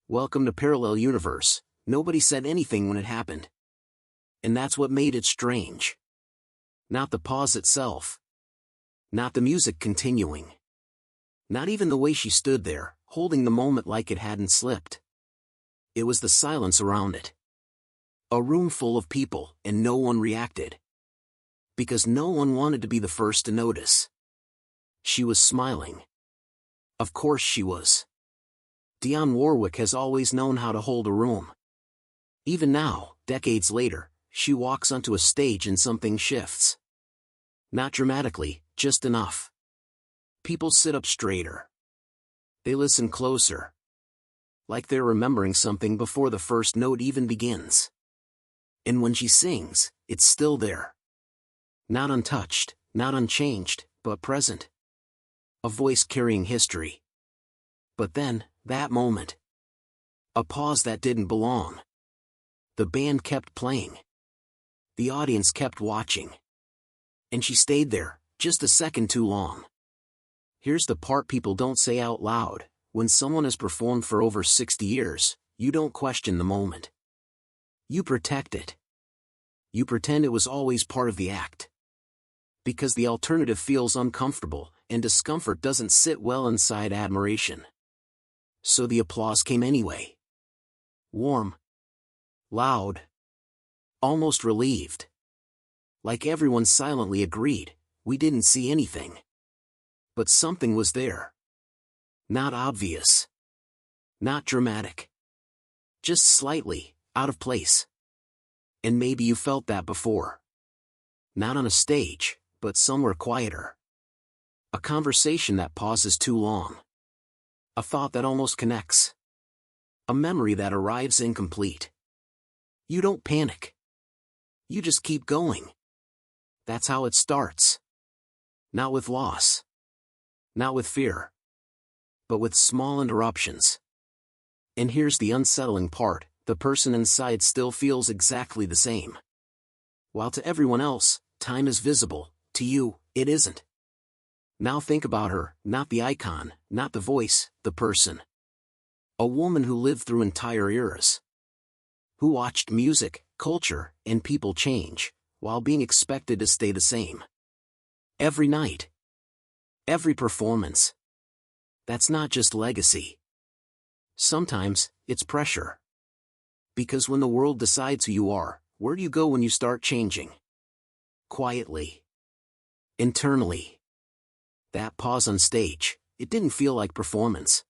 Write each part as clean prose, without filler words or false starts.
Welcome to Parallel Universe. Nobody said anything when it happened. And that's what made it strange. Not the pause itself. Not the music continuing. Not even the way she stood there, holding the moment like it hadn't slipped. It was the silence around it. A room full of people, and no one reacted. Because no one wanted to be the first to notice. She was smiling. Of course she was. Dionne Warwick has always known how to hold a room. Even now, decades later, she walks onto a stage and something shifts. Not dramatically, just enough. People sit up straighter. They listen closer. Like they're remembering something before the first note even begins. And when she sings, it's still there. Not untouched, not unchanged, but present. A voice carrying history. But then, that moment. A pause that didn't belong. The band kept playing. The audience kept watching. And she stayed there, just a second too long. Here's the part people don't say out loud. When someone has performed for over 60 years, you don't question the moment. You protect it. You pretend it was always part of the act. Because the alternative feels uncomfortable, and discomfort doesn't sit well inside admiration. So the applause came anyway. Warm. Loud. Almost relieved. Like everyone silently agreed, we didn't see anything. But something was there. Not obvious. Not dramatic. Just slightly, out of place. And maybe you felt that before. Not on a stage, but somewhere quieter. A conversation that pauses too long. A thought that almost connects. A memory that arrives incomplete. You don't panic. You just keep going. That's how it starts. Not with loss. Not with fear. But with small interruptions. And here's the unsettling part, the person inside still feels exactly the same. While to everyone else, time is visible, to you, it isn't. Now think about her, not the icon, not the voice, the person. A woman who lived through entire eras. Who watched music, culture, and people change, while being expected to stay the same. Every night. Every performance. That's not just legacy. Sometimes, it's pressure. Because when the world decides who you are, where do you go when you start changing? Quietly. Internally. That pause on stage, it didn't feel like performance.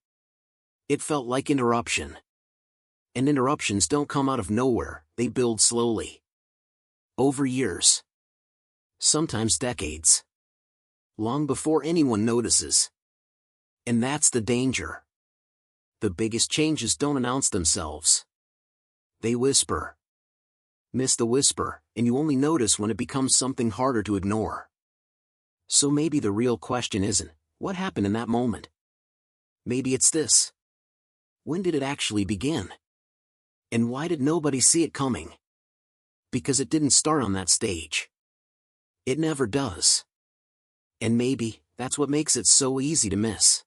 It felt like interruption. And interruptions don't come out of nowhere, they build slowly. Over years. Sometimes decades. Long before anyone notices. And that's the danger. The biggest changes don't announce themselves. They whisper. Miss the whisper, and you only notice when it becomes something harder to ignore. So maybe the real question isn't, what happened in that moment? Maybe it's this. When did it actually begin? And why did nobody see it coming? Because it didn't start on that stage. It never does. And maybe, that's what makes it so easy to miss.